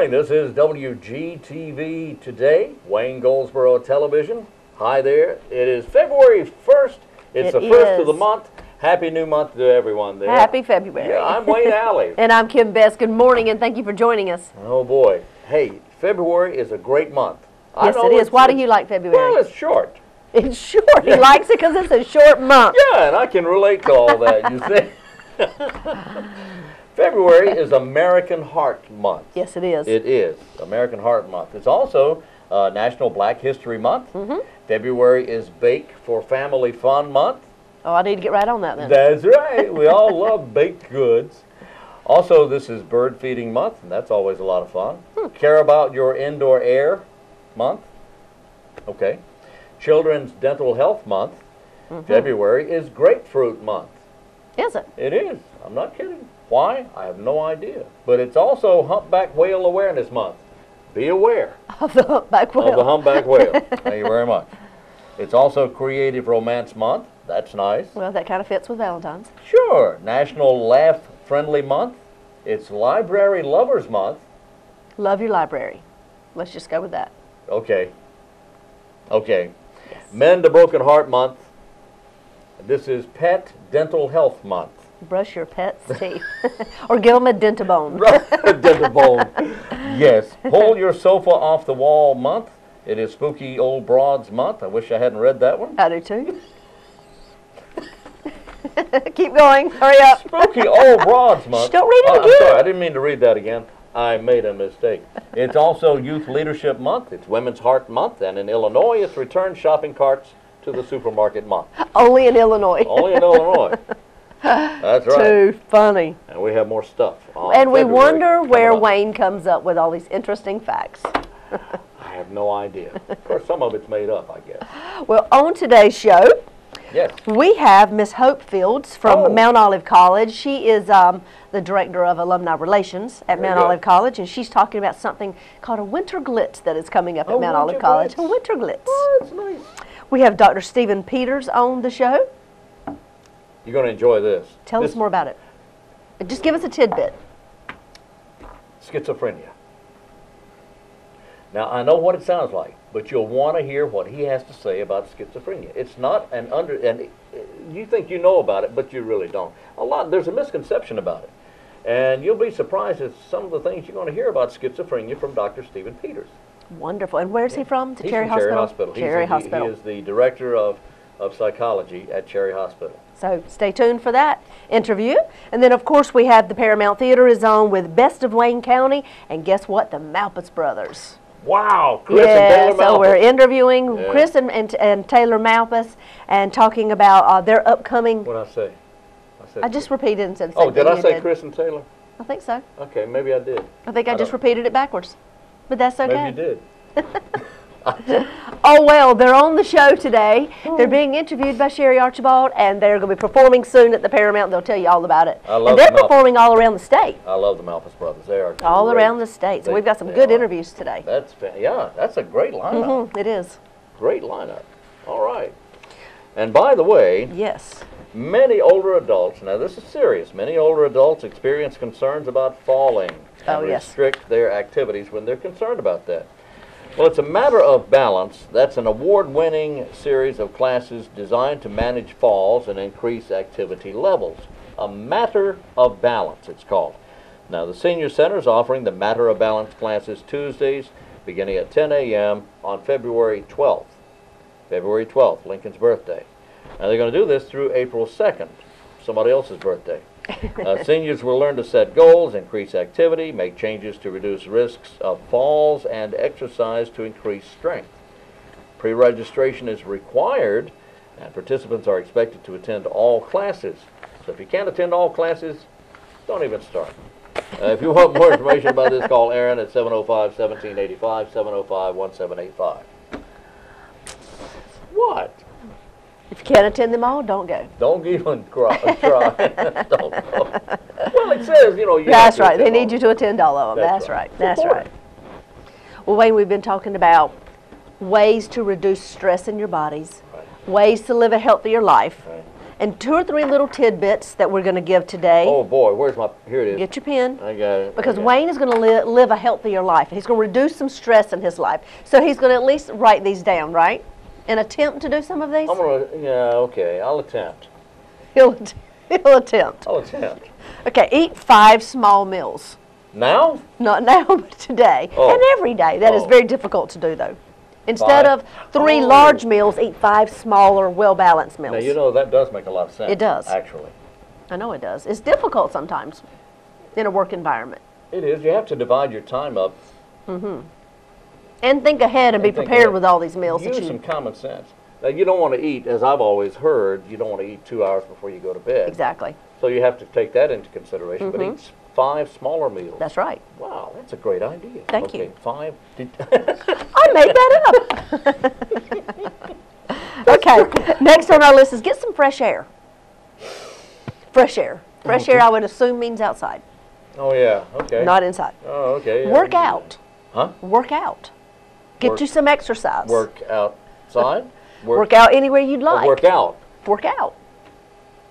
morning. This is WGTV Today, Wayne Goldsboro Television. Hi there. It is February 1st. It's the first of the month. Happy new month to everyone there. Happy February. Yeah, I'm Wayne Alley. And I'm Kim Best. Good morning, and thank you for joining us. Oh, boy. Hey, February is a great month. Yes, it is. Why do you like February? Well, it's short. It's short. He likes it because it's a short month. Yeah, and I can relate to all that, you see. February is American Heart Month. Yes, it is. It is American Heart Month. It's also National Black History Month. February is Bake for Family Fun Month. Oh, I need to get right on that then. That's right. We all love baked goods. Also, this is Bird Feeding Month, and that's always a lot of fun. Care About Your Indoor Air Month. Okay. Children's Dental Health Month. February is Grapefruit Month. Is it? It is. I'm not kidding. Why? I have no idea. But it's also Humpback Whale Awareness Month. Be aware Of the humpback whale. of the humpback whale. Thank you very much. It's also Creative Romance Month. That's nice. Well, that kind of fits with Valentine's. Sure. National Laugh Friendly Month. It's Library Lovers Month. Love your library. Let's just go with that. Okay. Okay. Yes. Mend a Broken Heart Month. This is Pet Dental Health Month. Brush your pet's teeth. Or give them a dentabone. Dentabone. Yes. Pull Your Sofa Off the Wall Month. It is Spooky Old Broads Month. I wish I hadn't read that one. I do too. Keep going. Hurry up. Spooky Old Broads Month. Shh, don't read it again. I'm sorry. I didn't mean to read that again. I made a mistake. It's also Youth Leadership Month. It's Women's Heart Month. And in Illinois, it's Return Shopping Carts to the Supermarket Month. Only in Illinois. Only in Illinois. That's right. Too funny. And we have more stuff on And we February wonder where coming up. Wayne comes up with all these interesting facts. I have no idea. Of course, some of it's made up, I guess. Well, on today's show, Yes. we have Miss Hope Fields from Mount Olive College. She is the director of alumni relations at Mount Olive College, and she's talking about something called a winter glitz that is coming up at Mount Olive College. A winter glitz. Oh, that's nice. We have Dr. Stephen Peters on the show. You're going to enjoy this. Tell us more about it. Just give us a tidbit. Schizophrenia. Now, I know what it sounds like, but you'll want to hear what he has to say about schizophrenia. It's not and you think you know about it, but you really don't. There's a misconception about it. And you'll be surprised at some of the things you're going to hear about schizophrenia from Dr. Stephen Peters. Wonderful. And where's he from? He's Cherry from Hospital? Cherry Hospital. Cherry Hospital. He is the director of psychology at Cherry Hospital. So stay tuned for that interview. And then, of course, we have the Paramount Theater is on with Best of Wayne County. And guess what? The Malpass brothers. Wow, Chris and Taylor Malpass. So we're interviewing Chris and Taylor Malpass and talking about their upcoming... What did I say? I just repeated and said the same Oh, did thing I say did. Chris and Taylor? I think so. Okay, maybe I did. I think I just repeated it backwards. But that's okay. Maybe you did. Oh, well, they're on the show today. They're being interviewed by Sherry Archibald, and they're going to be performing soon at the Paramount. They'll tell you all about it. And they're performing all around the state. I love the Malpass brothers. They are all great. around the state. So we've got some good interviews today. That's a great lineup. It is. Great lineup. All right. And by the way, yes, many older adults, now this is serious, many older adults experience concerns about falling and restrict their activities when they're concerned about that. Well, it's a matter of balance. That's an award-winning series of classes designed to manage falls and increase activity levels. A Matter of Balance, it's called. Now, the Senior Center is offering the Matter of Balance classes Tuesdays beginning at 10 a.m. on February 12th. February 12th, Lincoln's birthday. Now, they're going to do this through April 2nd, somebody else's birthday. Seniors will learn to set goals, increase activity, make changes to reduce risks of falls, and exercise to increase strength. Pre-registration is required, and participants are expected to attend all classes. So if you can't attend all classes, don't even start. If you want more information about this, call Aaron at 705-1785, 705-1785. What? If you can't attend them all, don't go. Don't even try. Don't go. Well, it says, you know. That's right. They need you to attend all of them. That's right. That's right. Well, Wayne, we've been talking about ways to reduce stress in your bodies, ways to live a healthier life. And 2 or 3 little tidbits that we're going to give today. Oh boy, where's my, here it is. Get your pen. I got it. Because Wayne is going to live a healthier life. He's going to reduce some stress in his life. So he's going to at least write these down, right? And attempt to do some of these? I'm going to, yeah, okay, I'll attempt. He'll attempt. I'll attempt. Okay, eat 5 small meals. Now? Not now, but today. Oh. And every day. That is very difficult to do, though. Instead of 3 large meals, eat 5 smaller, well-balanced meals. Now, you know, that does make a lot of sense. It does. Actually. I know it does. It's difficult sometimes in a work environment. It is. You have to divide your time up. Mm-hmm. And think ahead and be prepared with all these meals. Use some common sense. Now, you don't want to eat, as I've always heard, you don't want to eat 2 hours before you go to bed. Exactly. So you have to take that into consideration, but eat 5 smaller meals. That's right. Wow, that's a great idea. Thank you. 5. I made that up. Okay, next on our list is get some fresh air. Fresh air. Fresh air, I would assume, means outside. Oh, yeah, okay. Not inside. Oh, okay. Yeah, Work out. Huh? Work out. Get you some exercise. Work outside? Work out anywhere you'd like. Work out. Work out.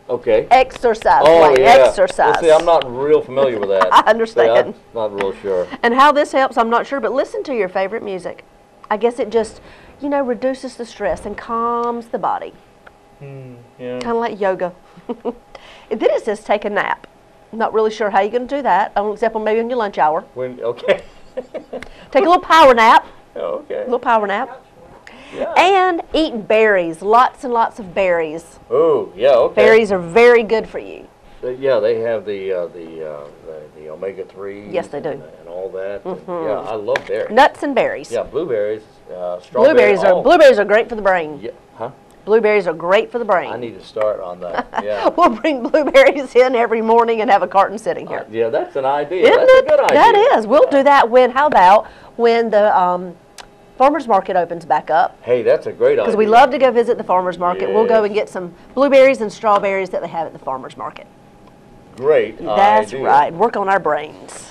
Okay. Exercise. Oh, Wayne. yeah. Exercise. Well, see, I'm not real familiar with that. I understand. See, I'm not real sure. And how this helps, I'm not sure, but listen to your favorite music. I guess it just, you know, reduces the stress and calms the body. Yeah. Kind of like yoga. And then it says take a nap. I'm not really sure how you're going to do that, except for maybe on your lunch hour. Okay. Take a little power nap. Oh, okay. A little power nap. Yeah. And eat berries. Lots and lots of berries. Oh, yeah, okay. Berries are very good for you. Yeah, they have the omega-3. Yes, they do. And all that. And, yeah, I love berries. Nuts and berries. Yeah, blueberries, strawberries. Blueberries are great for the brain. Yeah, huh? Blueberries are great for the brain. I need to start on that. Yeah. We'll bring blueberries in every morning and have a carton sitting here. Yeah, that's an idea. Isn't That's it? a good idea. That is. We'll do that when, how about when the farmer's market opens back up? Hey, that's a great idea. Because we love to go visit the farmer's market. Yes. We'll go and get some blueberries and strawberries that they have at the farmer's market. Great That's idea. right. Work on our brains.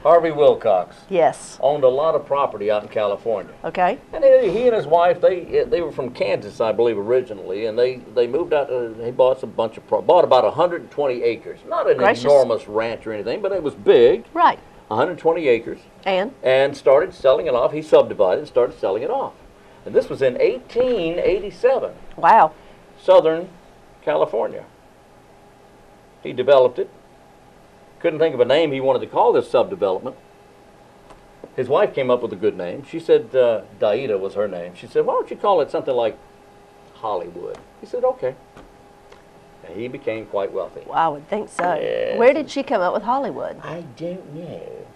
Harvey Wilcox Yes. owned a lot of property out in California. Okay. And he and his wife, they were from Kansas, I believe, originally, and they moved out. He bought bought about 120 acres. Not an enormous ranch or anything, but it was big. Right. 120 acres. And started selling it off. He subdivided and started selling it off. And this was in 1887. Wow. Southern California. He developed it. Couldn't think of a name he wanted to call this subdevelopment. His wife came up with a good name. She said, Daida was her name. She said, why don't you call it something like Hollywood? He said, okay. And he became quite wealthy. Well, I would think so. Yes. Where did she come up with Hollywood? I don't know.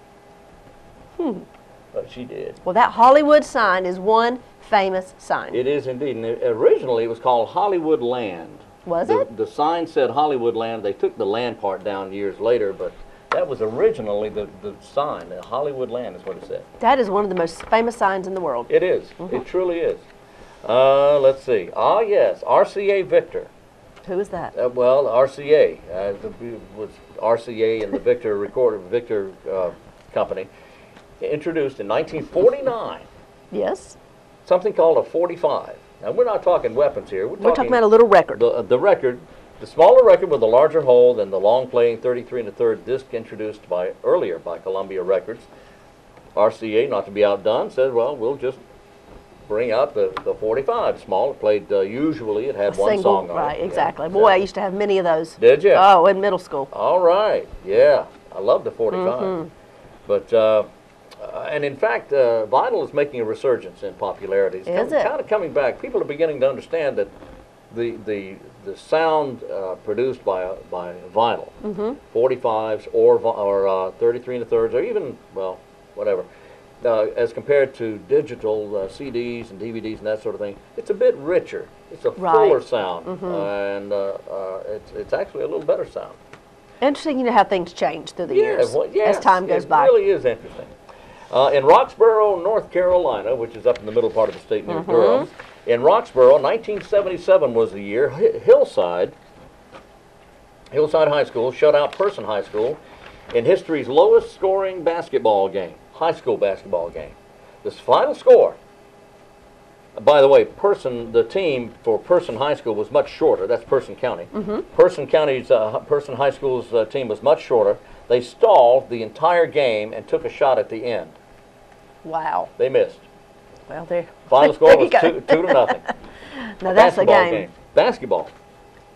But she did. Well, that Hollywood sign is one famous sign. It is indeed. And originally it was called Hollywood Land. Was it? The sign said Hollywood Land. They took the land part down years later, but that was originally the sign. Hollywood Land is what it said. That is one of the most famous signs in the world. It is. It truly is. Let's see. Ah, yes. RCA Victor. Who is that? Well, RCA. Was RCA and the Victor company introduced in 1949. Yes. Something called a 45. Now, we're not talking weapons here. We're talking about a little record. The record, the smaller record with a larger hole than the long-playing 33 1/3 disc introduced earlier by Columbia Records. RCA, not to be outdone, said, well, we'll just bring out the 45. Small. It played, usually it had one song on it. Right, exactly. Yeah, Boy, I used to have many of those. Did you? Oh, in middle school. All right. Yeah. I love the 45. But, and in fact, vinyl is making a resurgence in popularity. It's kind of coming back. People are beginning to understand that the sound produced by vinyl, 45s or 33 1/3, or even, well, whatever, as compared to digital CDs and DVDs and that sort of thing, it's a bit richer. It's a fuller sound, and it's actually a little better sound. Interesting, you know how things change through the years yes, as time goes by. It really is interesting. In Roxborough, North Carolina, which is up in the middle part of the state near Durham, in Roxborough, 1977 was the year, Hillside High School shut out Person High School in history's lowest scoring basketball game, high school basketball game. This final score, By the way, the team for Person High School was much shorter. That's Person County. Person County's Person High School's team was much shorter. They stalled the entire game and took a shot at the end. Wow. They missed. Well, there. Final score was 2-0. Now that's a game. Basketball.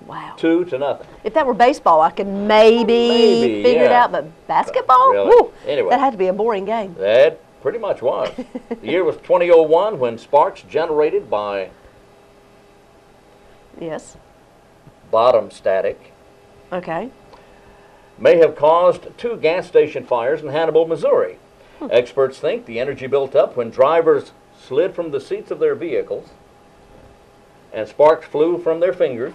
Wow. 2-0. If that were baseball, I could maybe figure it out, but basketball? Really? Woo, anyway, that had to be a boring game. That pretty much was. The year was 2001 when sparks generated by bottom static may have caused 2 gas station fires in Hannibal, Missouri. Experts think the energy built up when drivers slid from the seats of their vehicles and sparks flew from their fingers.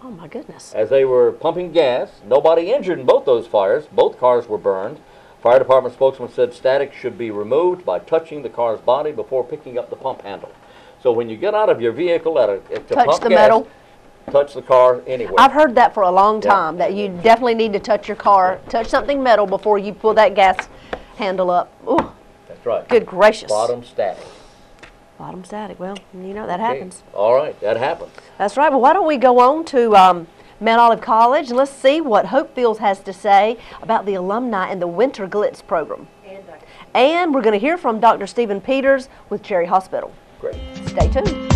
Oh my goodness. As they were pumping gas. Nobody injured in both those fires. Both cars were burned. Fire department spokesman said static should be removed by touching the car's body before picking up the pump handle. So when you get out of your vehicle to pump gas, metal. Touch the car anywhere. I've heard that for a long time, that you definitely need to touch your car, touch something metal before you pull that gas handle up. Ooh. That's right. Good gracious. Bottom static. Bottom static. Well, you know, that happens. All right, that happens. That's right. Well, why don't we go on to Mount Olive College, and let's see what Hope Fields has to say about the alumni and the Winter Glitz program. And we're going to hear from Dr. Stephen Peters with Cherry Hospital. Great. Stay tuned.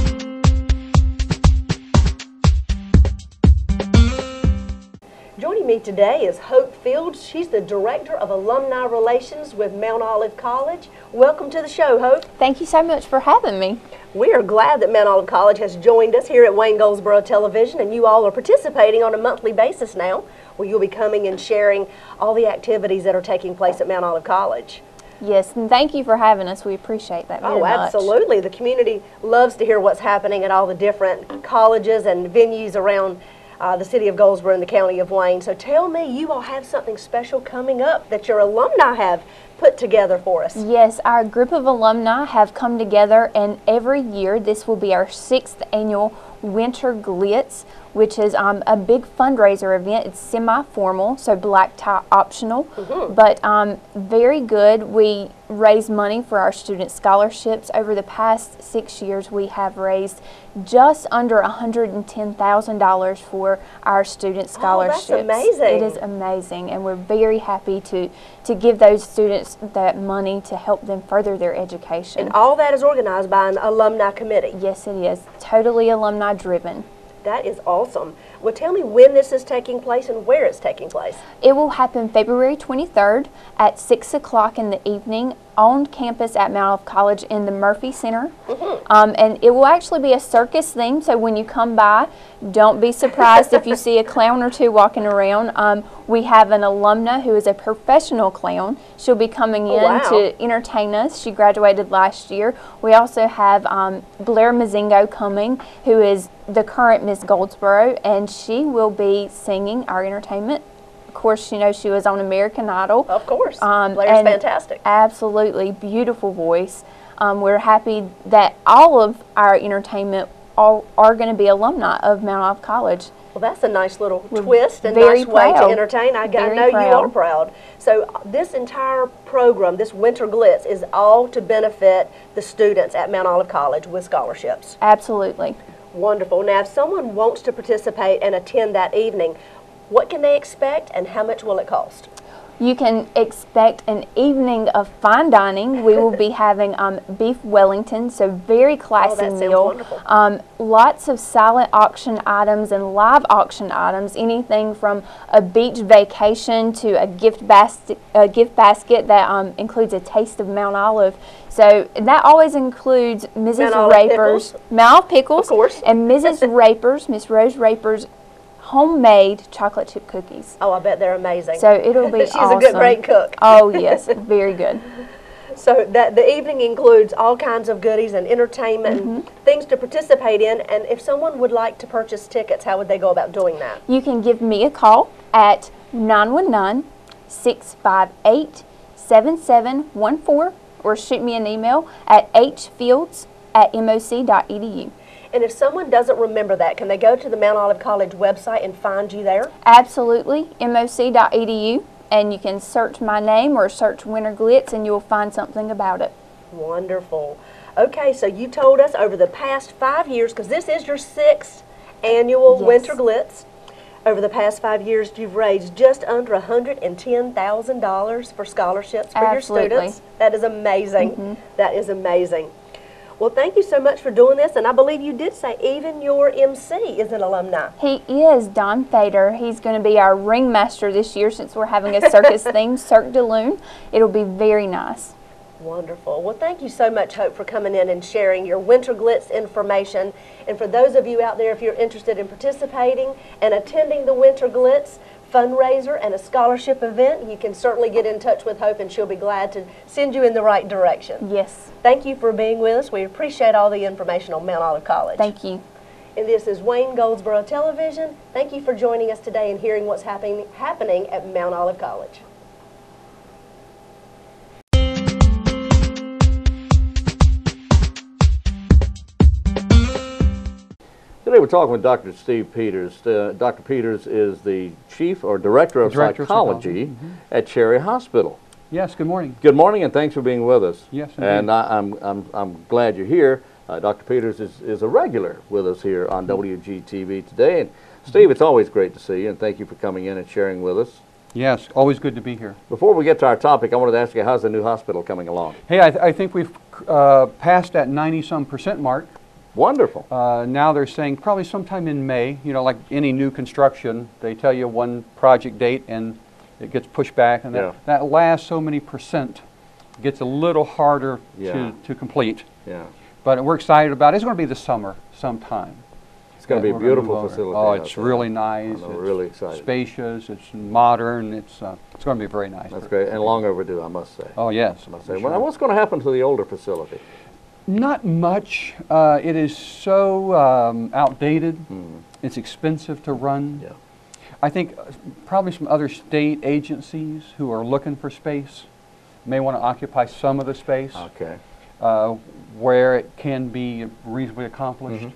Joining me today is Hope Fields. She's the Director of Alumni Relations with Mount Olive College. Welcome to the show, Hope. Thank you so much for having me. We are glad that Mount Olive College has joined us here at Wayne Goldsboro Television, and you all are participating on a monthly basis now, where you'll be coming and sharing all the activities that are taking place at Mount Olive College. Yes, and thank you for having us. We appreciate that very much. Oh, absolutely. The community loves to hear what's happening at all the different colleges and venues around the city of Goldsboro and the county of Wayne. So tell me, you all have something special coming up that your alumni have put together for us. Yes, our group of alumni have come together, and every year this will be our 6th annual Winter Glitz, which is a big fundraiser event. It's semi-formal, so black tie optional, but very good. We raise money for our student scholarships. Over the past 6 years, we have raised just under $110,000 for our student scholarships. Oh, that's amazing. It is amazing, and we're very happy to give those students that money to help them further their education. And all that is organized by an alumni committee. Yes, it is. Totally alumni driven. That is awesome. Well, tell me when this is taking place and where it's taking place. It will happen February 23rd at 6 o'clock in the evening on campus at Mount Olive College in the Murphy Center. And it will actually be a circus theme, so when you come by, don't be surprised if you see a clown or two walking around. We have an alumna who is a professional clown. She'll be coming in to entertain us. She graduated last year. We also have Blair Mazingo coming, who is the current Miss Goldsboro, and she will be singing our entertainment. Of course, you know, she was on American Idol. Of course. Blair's fantastic. Absolutely. Beautiful voice. We're happy that all of our entertainment are going to be alumni of Mount Olive College. Well, that's a nice little twist and nice way to entertain. I know you are proud. So this entire program, this Winter Glitz, is all to benefit the students at Mount Olive College with scholarships. Absolutely. Wonderful. Now, if someone wants to participate and attend that evening, what can they expect and how much will it cost? You can expect an evening of fine dining. We will be having beef Wellington, so very classy meal. Lots of silent auction items and live auction items, anything from a beach vacation to a gift basket that includes a taste of Mount Olive. So that always includes Mrs. Raper's, Mount Olive Pickles, of course, and Mrs. Raper's, Miss Rose Raper's homemade chocolate chip cookies. Oh, I bet they're amazing. So it'll be She's a great cook. Oh, yes, very good. So that the evening includes all kinds of goodies and entertainment and things to participate in. And if someone would like to purchase tickets, how would they go about doing that? You can give me a call at 919-658-7714 or shoot me an email at hfields@moc.edu. And if someone doesn't remember that, can they go to the Mount Olive College website and find you there? Absolutely, moc.edu, and you can search my name or search Winter Glitz and you'll find something about it. Wonderful. Okay, so you told us over the past 5 years, because this is your 6th annual Winter Glitz. Over the past 5 years, you've raised just under $110,000 for scholarships for your students. That is amazing. That is amazing. Well, thank you so much for doing this, and I believe you did say even your MC is an alumni. He is, Don Fader. He's going to be our ringmaster this year since we're having a circus theme, Cirque de Lune. It'll be very nice. Wonderful. Well, thank you so much, Hope, for coming in and sharing your Winter Glitz information. And for those of you out there, if you're interested in participating and attending the Winter Glitz fundraiser and a scholarship event, you can certainly get in touch with Hope, and she'll be glad to send you in the right direction. Yes. Thank you for being with us. We appreciate all the information on Mount Olive College. Thank you. And this is Wayne Goldsboro Television. Thank you for joining us today and hearing what's happening at Mount Olive College. Today we're talking with Dr. Steve Peters. Dr. Peters is the Chief or Director of Psychology at Cherry Hospital. Yes, good morning. Good morning, and thanks for being with us. Yes, indeed. And I'm glad you're here. Dr. Peters is a regular with us here on WGTV today. And Steve, it's always great to see you, and thank you for coming in and sharing with us. Yes, always good to be here. Before we get to our topic, I wanted to ask you, how's the new hospital coming along? Hey, I think we've passed that 90-some% mark. Wonderful. Now they're saying probably sometime in May. You know, like any new construction, they tell you one project date and it gets pushed back, and that last so many percent gets a little harder to complete. Yeah. But we're excited about it. It's going to be this summer sometime. It's going to be a beautiful facility. Oh, it's really nice. I'm really excited. Spacious. It's modern. It's going to be very nice. That's great, and long overdue, I must say. Oh yes. I must say. Well, what's going to happen to the older facility? Not much. It is so outdated. It's expensive to run. Yeah. I think probably some other state agencies who are looking for space may want to occupy some of the space. Okay. Where it can be reasonably accomplished.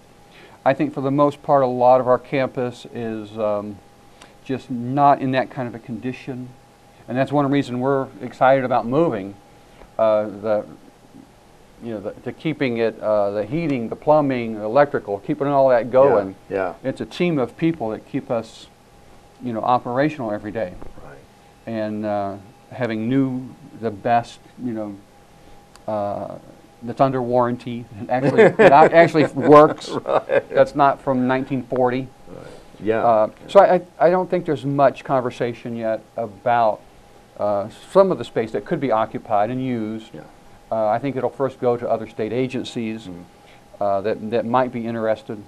I think for the most part, a lot of our campus is just not in that kind of a condition, and that's one reason we're excited about moving. To keeping it, the heating, the plumbing, the electrical, keeping all that going. Yeah. It's a team of people that keep us, operational every day. Right. And having the best, that's under warranty, that actually works. Right. That's not from 1940. Right. Yeah. So I don't think there's much conversation yet about some of the space that could be occupied and used. Yeah. I think it'll first go to other state agencies that might be interested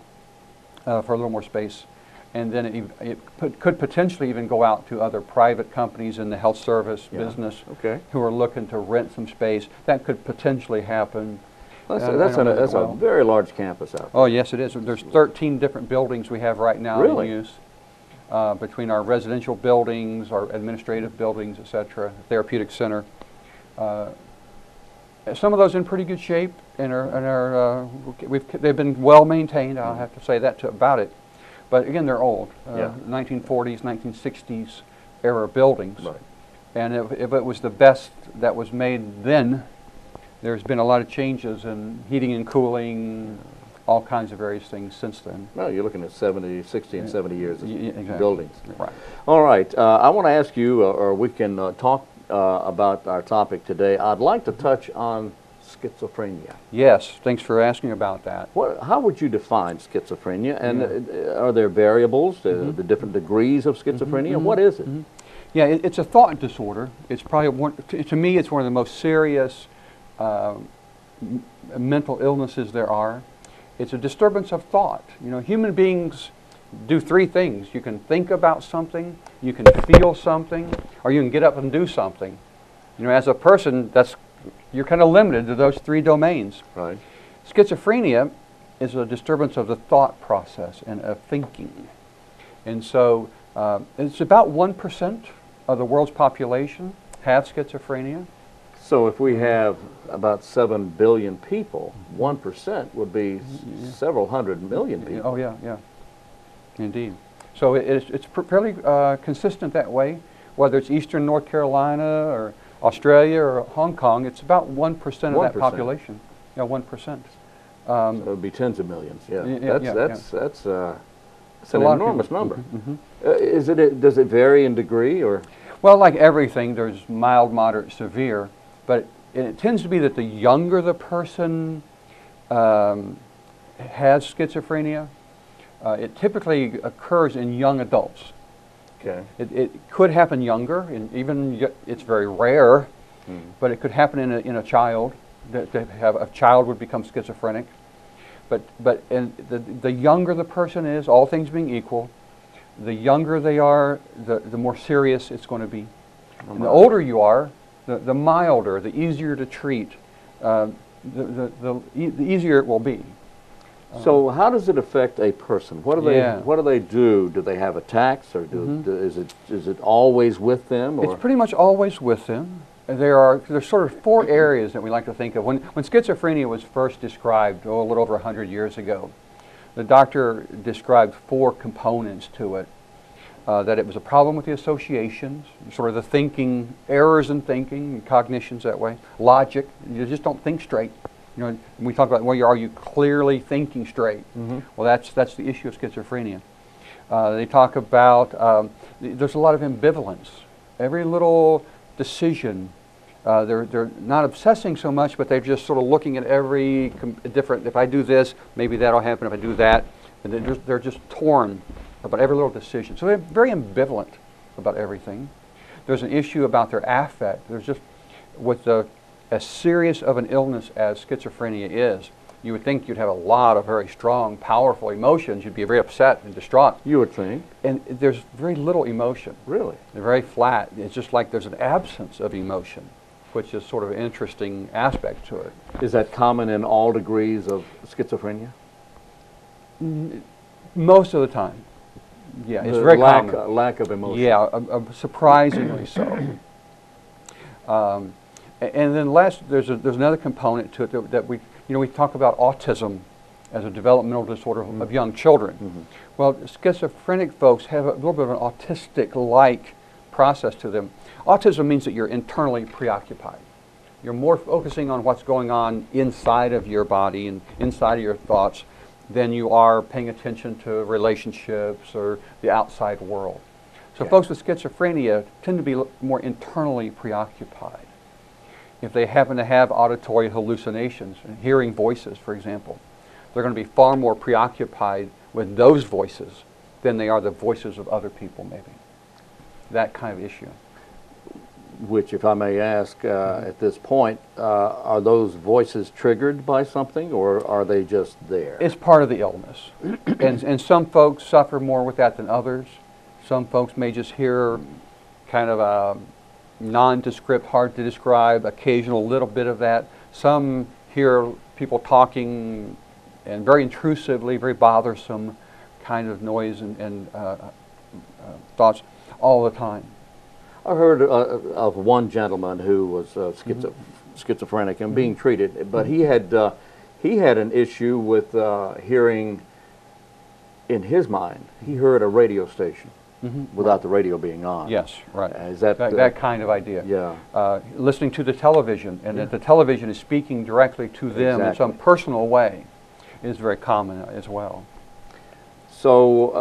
for a little more space. And then it could potentially even go out to other private companies in the health service business who are looking to rent some space. That could potentially happen. That's a very large campus out there. Oh, yes, it is. There's 13 different buildings we have right now in use. Between our residential buildings, our administrative buildings, etc., therapeutic center. Some of those in pretty good shape, and they've been well maintained. I'll have to say that about it. But again, they're old, 1940s, 1960s era buildings. Right. And if it was the best that was made then, there's been a lot of changes in heating and cooling, all kinds of various things since then. Well, you're looking at 60 and 70 years of exactly. buildings. Right. All right. I want to ask you, or we can talk about our topic today. I'd like to touch on schizophrenia. Yes, thanks for asking about that. How would you define schizophrenia? And are there variables, the different degrees of schizophrenia? What is it? Yeah, it's a thought disorder. It's probably to me, it's one of the most serious mental illnesses there are. It's a disturbance of thought. Human beings do three things. You can think about something, you can feel something, or you can get up and do something. As a person, you're kind of limited to those three domains. Right. Schizophrenia is a disturbance of the thought process and of thinking. And so it's about 1% of the world's population have schizophrenia. So if we have about 7 billion people, 1% would be several hundred million people. Oh, yeah. Indeed. So it's fairly consistent that way, whether it's Eastern North Carolina or Australia or Hong Kong. It's about 1% of that population. Yeah, 1%. So it would be tens of millions. Yeah, that's an lot enormous number. Does it vary in degree, or? Well, like everything, there's mild, moderate, severe, but it tends to be that the younger the person has schizophrenia, it typically occurs in young adults. Okay. It could happen younger, and even it's very rare, but it could happen in a child. That have a child would become schizophrenic, but the younger the person is, all things being equal, the younger they are, the more serious it's going to be. And the older you are, the milder, the easier to treat, the easier it will be. So how does it affect a person? What do they do? Do they have attacks, or is it always with them? Or? It's pretty much always with them. There's sort of 4 areas that we like to think of. When schizophrenia was first described, a little over 100 years ago, the doctor described 4 components to it. That it was a problem with the associations, sort of the thinking, errors in thinking, cognitions that way, logic. You just don't think straight. You know, we talk about, well, are you clearly thinking straight? Well, that's the issue of schizophrenia. They talk about there's a lot of ambivalence. Every little decision, they're not obsessing so much, but they're just sort of looking at every different. If I do this, maybe that'll happen. If I do that, and they're just torn about every little decision. So they're very ambivalent about everything. There's an issue about their affect. There's just, with as serious of an illness as schizophrenia is, you would think you'd have a lot of very strong, powerful emotions. You'd be very upset and distraught. You would think. And there's very little emotion. Really? They're very flat. It's just like there's an absence of emotion, which is sort of an interesting aspect to it. Is that common in all degrees of schizophrenia? Most of the time. Yeah, it's very common. Lack of emotion. Yeah, surprisingly so. And then there's another component to it that we talk about autism as a developmental disorder of young children. Well, schizophrenic folks have a little bit of an autistic-like process to them. Autism means that you're internally preoccupied. You're more focusing on what's going on inside of your body and inside of your thoughts than you are paying attention to relationships or the outside world. So folks with schizophrenia tend to be more internally preoccupied. If they happen to have auditory hallucinations, hearing voices, for example, they're going to be far more preoccupied with those voices than they are the voices of other people, maybe. That kind of issue. Which, if I may ask, at this point, are those voices triggered by something, or are they just there? It's part of the illness. and some folks suffer more with that than others. Some folks may just hear kind of a nondescript, hard to describe, occasional little bit of that. Some hear people talking and very intrusively, very bothersome kind of noise and thoughts all the time. I heard of one gentleman who was schizophrenic and being treated, but he had an issue with hearing. In his mind, he heard a radio station without the radio being on. Yes, right. Is that kind of idea? Yeah. Listening to the television, and that the television is speaking directly to them in some personal way, is very common as well. So,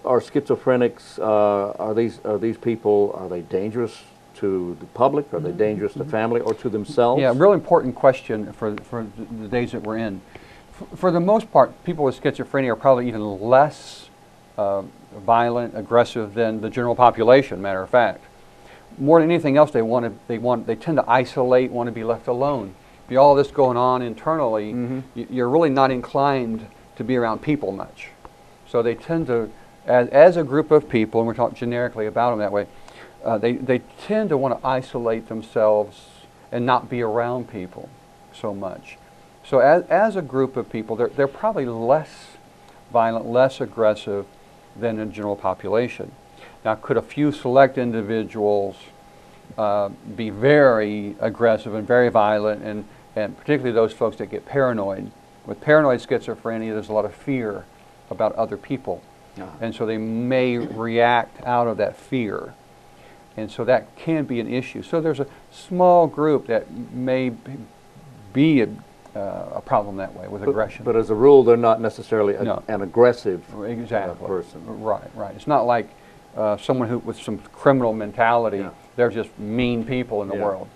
are schizophrenics? Are these people? Are they dangerous to the public? Are they dangerous to family or to themselves? Yeah, real important question for the days that we're in. For the most part, people with schizophrenia are probably even less violent, aggressive than the general population. Matter of fact, more than anything else, they tend to isolate, want to be left alone. Be all this going on internally, you're really not inclined to be around people much. So they tend to, as a group of people, and we're talking generically about them that way, they tend to want to isolate themselves and not be around people so much. So as a group of people, they're probably less violent, less aggressive than the general population. Now, could a few select individuals be very aggressive and very violent, and particularly those folks that get paranoid? With paranoid schizophrenia, there's a lot of fear about other people. And so they may react out of that fear. And so that can be an issue. So there's a small group that may be a problem that way with aggression. But as a rule, they're not necessarily an aggressive person. Right, right. It's not like someone who with some criminal mentality. Yeah. They're just mean people in the world.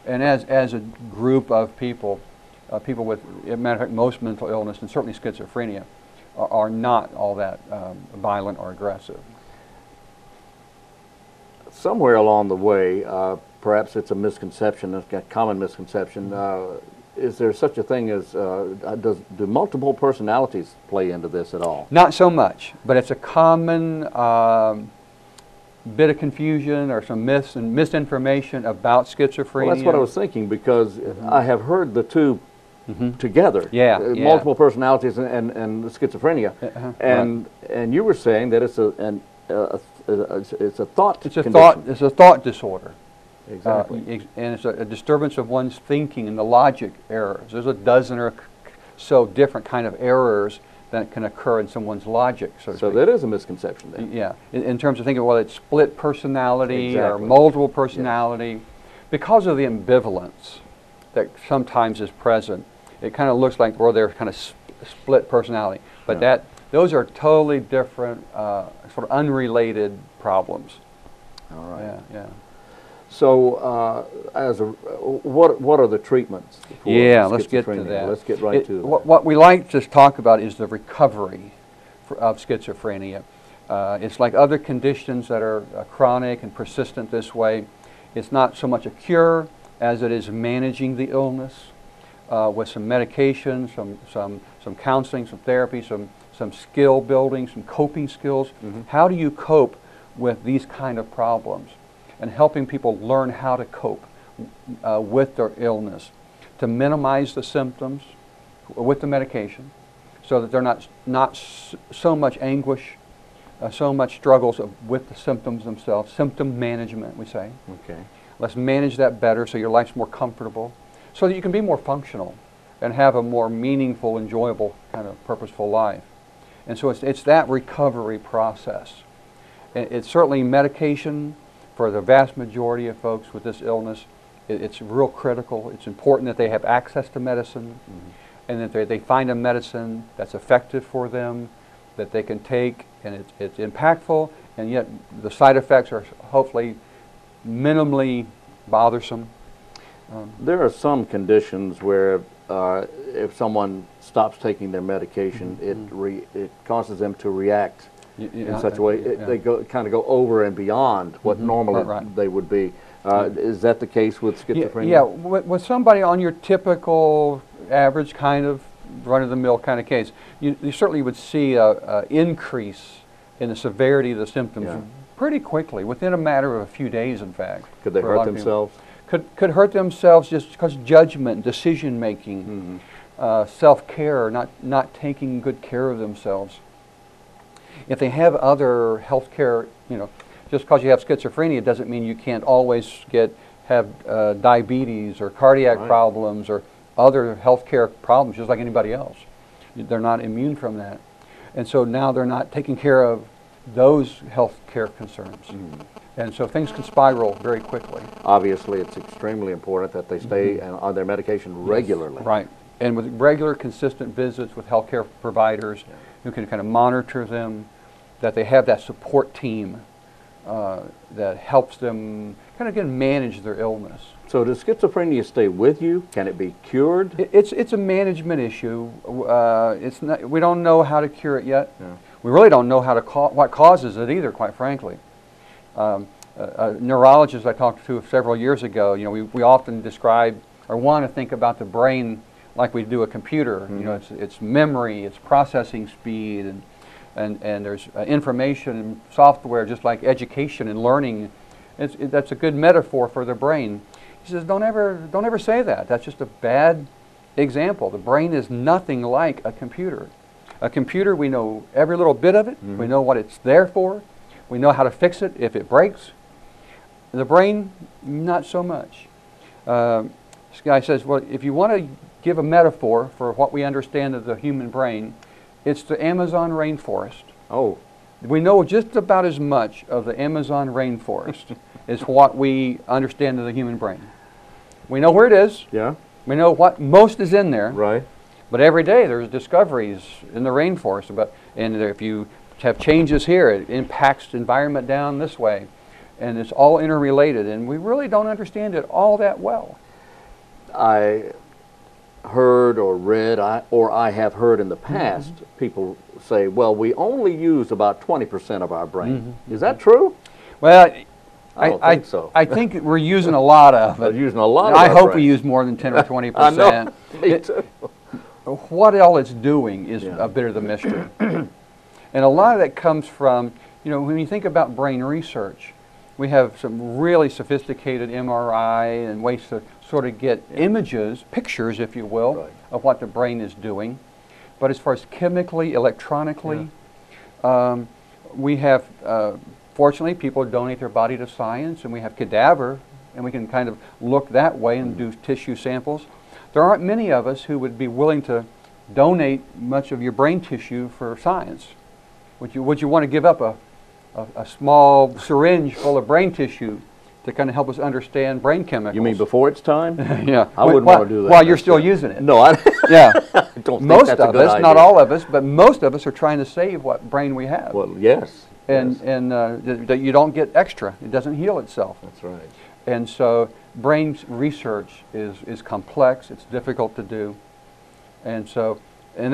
And as a group of people, people with, as a matter of fact, most mental illness and certainly schizophrenia are not all that violent or aggressive. Somewhere along the way, perhaps it's a misconception, a common misconception. Is there such a thing as, do multiple personalities play into this at all? Not so much, but it's a common bit of confusion or some myths and misinformation about schizophrenia. Well, that's what I was thinking, because I have heard the two together. Multiple personalities and schizophrenia. And you were saying that it's a thought condition. It's a thought disorder. Exactly. And it's a disturbance of one's thinking and the logic errors. There's a dozen or so different kind of errors that can occur in someone's logic. So that is a misconception then. Yeah, in terms of thinking, well, it's split personality or multiple personality. Because of the ambivalence that sometimes is present, it kind of looks like, well, they're kind of split personality. But those are totally different, sort of unrelated problems. All right. Yeah. So, what are the treatments for schizophrenia? Let's get to that. Let's get right to that. What we like to talk about is the recovery of schizophrenia. It's like other conditions that are chronic and persistent this way. It's not so much a cure as it is managing the illness with some medication, some counseling, some therapy, some skill building, some coping skills. How do you cope with these kind of problems? And helping people learn how to cope with their illness, to minimize the symptoms with the medication, so that they're not so much anguish, so much struggles with the symptoms themselves. Symptom management, we say. Okay. Let's manage that better so your life's more comfortable, so that you can be more functional and have a more meaningful, enjoyable, kind of purposeful life. And so it's that recovery process. It's certainly medication. For the vast majority of folks with this illness, it's real critical. It's important that they have access to medicine and that they find a medicine that's effective for them, that they can take, and it's impactful, and yet the side effects are hopefully minimally bothersome. There are some conditions where if someone stops taking their medication, it causes them to react in such a way, they kind of go over and beyond what normally they would be. Is that the case with schizophrenia? Yeah, with somebody on your typical, average kind of run-of-the-mill kind of case, you certainly would see an increase in the severity of the symptoms pretty quickly, within a matter of a few days, in fact. Could they hurt themselves? Could hurt themselves just because judgment, decision-making, self-care, not taking good care of themselves. If they have other health care, just because you have schizophrenia doesn't mean you can't always have diabetes or cardiac problems or other health care problems just like anybody else. They're not immune from that. And so now they're not taking care of those health care concerns. And so things can spiral very quickly. Obviously, it's extremely important that they stay on their medication regularly. Right. And with regular, consistent visits with health care providers who can kind of monitor them, that they have that support team that helps them kind of again manage their illness. So does schizophrenia stay with you? Can it be cured? It's a management issue. It's not, we don't know how to cure it yet. We really don't know what causes it either, quite frankly. A neurologist I talked to several years ago, we often describe or want to think about the brain like we do a computer. It's memory, it's processing speed, and there's information and software, just like education and learning. That's a good metaphor for the brain. He says, don't ever say that. That's just a bad example. The brain is nothing like a computer. A computer, we know every little bit of it. We know what it's there for. We know how to fix it if it breaks. The brain, not so much. This guy says, well, if you want to give a metaphor for what we understand of the human brain, it's the Amazon rainforest. Oh. We know just about as much of the Amazon rainforest as what we understand of the human brain. We know where it is. Yeah. We know what most is in there. Right. But every day there's discoveries in the rainforest and if you have changes here, it impacts the environment down this way. And it's all interrelated, and we really don't understand it all that well. I heard or read, or I have heard in the past, people say, well, we only use about 20% of our brain. Is that true? Well, I don't think so. I think we're using a lot of it. We're using a lot of I our hope brain. we use more than 10 or 20%. I know. Me too. What all it's doing is a bit of the mystery. And a lot of that comes from, when you think about brain research, we have some really sophisticated MRI and ways to sort of get images, pictures, if you will, of what the brain is doing. But as far as chemically, electronically, we have, fortunately, people donate their body to science, and we have cadaver, and we can kind of look that way and do tissue samples. There aren't many of us who would be willing to donate much of your brain tissue for science. Would you want to give up a small syringe full of brain tissue to kind of help us understand brain chemicals? You mean before it's time? Yeah. I wouldn't want to do that. While you're still using it. No, I don't think that's a good idea. Not all of us, but most of us are trying to save what brain we have. Well, yes. And that you don't get extra. It doesn't heal itself. That's right. And so brain research is complex. It's difficult to do. And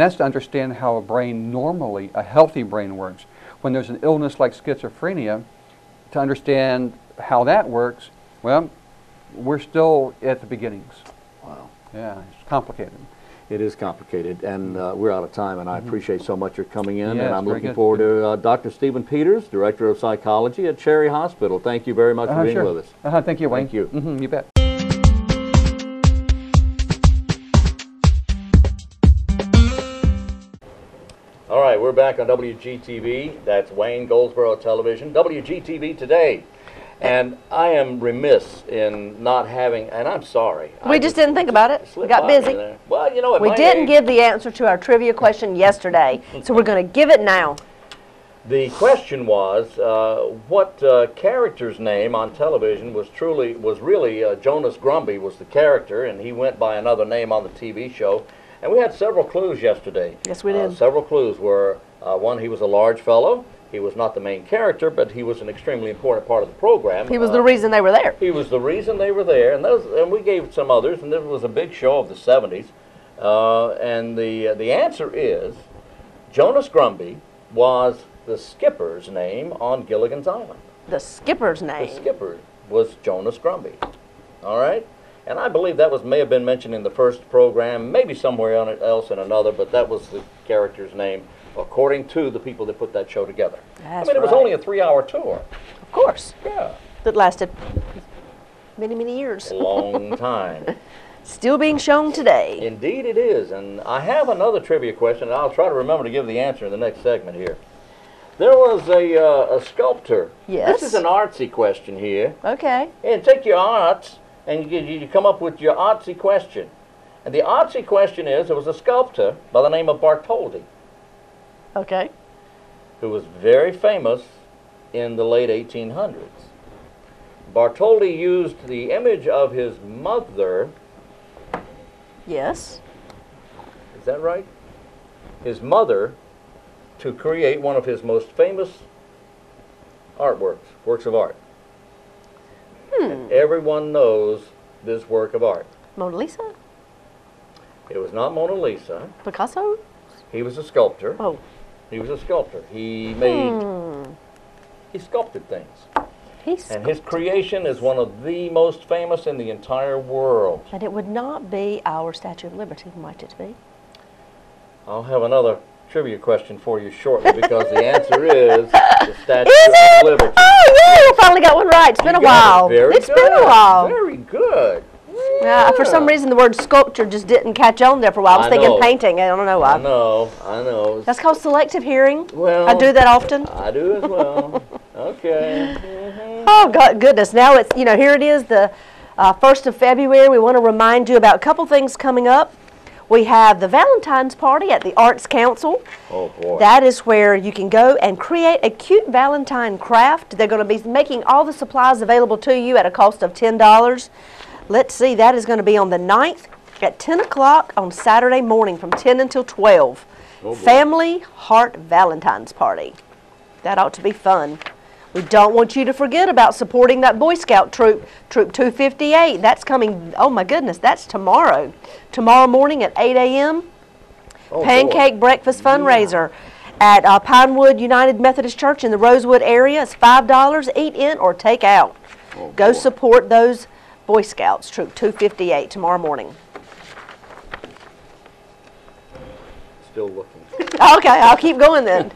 that's to understand how a brain normally, a healthy brain works. When there's an illness like schizophrenia, to understand how that works, well, we're still at the beginnings. Wow. Yeah, it's complicated. It is complicated, and we're out of time, and I appreciate so much your coming in, Yeah, and I'm very looking good. forward to Dr. Stephen Peters, Director of Psychology at Cherry Hospital. Thank you very much for being Sure. with us. Thank you, Wayne. Thank you. You bet. All right, we're back on WGTV. That's Wayne Goldsboro Television. WGTV Today. And I am remiss in not having, and I'm sorry. We just didn't think about it. We got busy. Well, you know what? We didn't give the answer to our trivia question yesterday, so we're going to give it now. The question was, what character's name on television was really Jonas Grumby was the character, and he went by another name on the TV show. And we had several clues yesterday. Yes, we did. Several clues were, one, he was a large fellow. He was not the main character, but he was an extremely important part of the program. He was the reason they were there. He was the reason they were there, and we gave some others, and this was a big show of the 70s. And the answer is, Jonas Grumby was the skipper's name on Gilligan's Island. The skipper's name. The skipper was Jonas Grumby. All right? And I believe that may have been mentioned in the first program, maybe somewhere else in another, but that was the character's name, according to the people that put that show together. That's it was right. only a 3-hour tour. Of course. Yeah. That lasted many, many years. A long time. Still being shown today. Indeed it is. And I have another trivia question, and I'll try to remember to give the answer in the next segment here. There was a sculptor. Yes. This is an artsy question here. Okay. And take your arts, and you come up with your artsy question. And the artsy question is, there was a sculptor by the name of Bartholdi, Okay. who was very famous in the late 1800s. Bartholdi used the image of his mother. Yes. Is that right? His mother, to create one of his most famous works of art. And everyone knows this work of art. Mona Lisa? It was not Mona Lisa. Picasso? He was a sculptor. Oh. He was a sculptor. He sculpted things. And his creation is one of the most famous in the entire world. And it would not be our Statue of Liberty, might it be? I'll have another trivia question for you shortly, because the answer is the Statue of Liberty. Oh, yeah, we finally got one right. It's been a while. It's been a while. Very good. Yeah, for some reason, the word sculpture just didn't catch on there for a while. I was thinking painting. I don't know why. I know. That's called selective hearing. Well, I do that often. I do as well. Okay. Oh, God, goodness. Now it's, here it is, the 1st of February. We want to remind you about a couple things coming up. We have the Valentine's Party at the Arts Council. Oh, boy. That is where you can go and create a cute Valentine craft. They're going to be making all the supplies available to you at a cost of $10. Let's see, that is going to be on the 9th at 10 o'clock on Saturday morning from 10 until 12. Family Heart Valentine's Party. That ought to be fun. We don't want you to forget about supporting that Boy Scout troop, Troop 258. That's coming, oh my goodness, that's tomorrow. Tomorrow morning at 8 a.m. Pancake breakfast fundraiser at Pinewood United Methodist Church in the Rosewood area. It's $5. Eat in or take out. Go support those Boy Scouts, Troop 258, tomorrow morning. Still looking. Okay, I'll keep going then.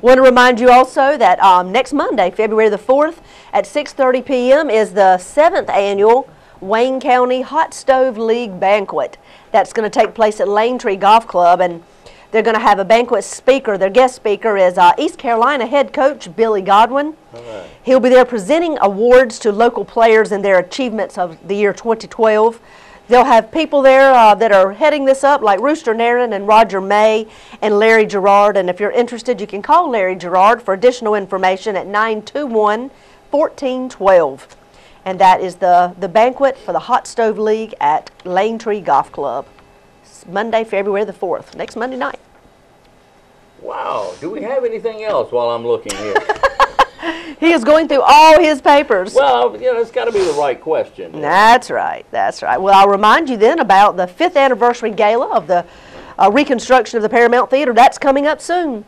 Want to remind you also that next Monday, February the 4th at 6:30 p.m. is the 7th annual Wayne County Hot Stove League Banquet. That's going to take place at Lane Tree Golf Club, and they're going to have a banquet speaker. Their guest speaker is East Carolina head coach Billy Godwin. Right. He'll be there presenting awards to local players and their achievements of the year 2012. They'll have people there that are heading this up, like Rooster Nairn and Roger May and Larry Gerard. And if you're interested, you can call Larry Gerard for additional information at 921-1412. And that is the banquet for the Hot Stove League at Lane Tree Golf Club. It's Monday, February the 4th, next Monday night. Wow. Do we have anything else while I'm looking here? He is going through all his papers. Well, you know, it's got to be the right question. That's right. That's right. Well, I'll remind you then about the 5th anniversary gala of the reconstruction of the Paramount Theater. That's coming up soon,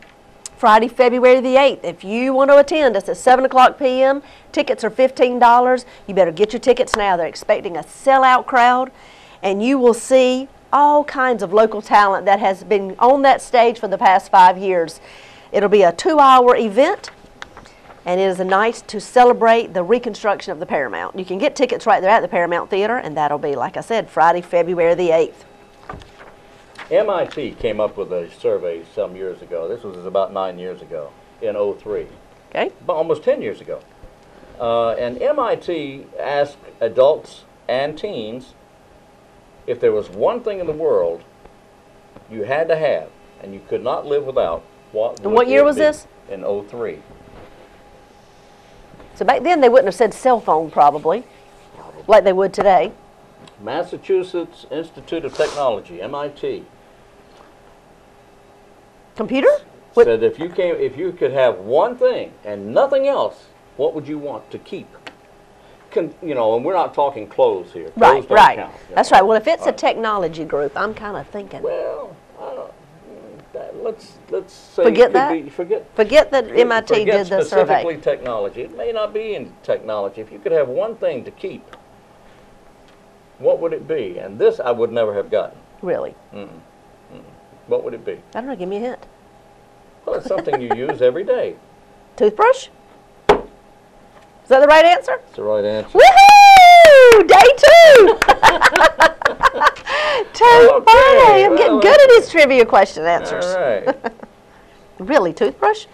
Friday, February the 8th. If you want to attend, it's at 7 o'clock p.m. Tickets are $15. You better get your tickets now. They're expecting a sellout crowd, and you will see all kinds of local talent that has been on that stage for the past 5 years. It'll be a 2-hour event, and it is a night to celebrate the reconstruction of the Paramount. You can get tickets right there at the Paramount Theater, and that'll be, like I said, Friday, February the 8th. MIT came up with a survey some years ago. This was about 9 years ago, in '03. Okay. Almost 10 years ago. And MIT asked adults and teens if there was one thing in the world you had to have and you could not live without, what would what year it was be? this? In '03. So back then they wouldn't have said cell phone probably, like they would today. Massachusetts Institute of Technology, MIT. Computer? Said if you could have one thing and nothing else, what would you want to keep? You know, and we're not talking clothes here. Clothes don't count, That's right. Well, if it's a technology group, I'm kind of thinking. Well, let's say forget that. Forget that MIT did the survey. Specifically technology. It may not be in technology. If you could have one thing to keep, what would it be? And this I would never have gotten. Really? What would it be? I don't know. Give me a hint. Well, it's something you use every day. Toothbrush? Is that the right answer? That's the right answer. Woohoo! Day 2! Okay, I'm getting good at his trivia question answers. All right. Really, toothbrush?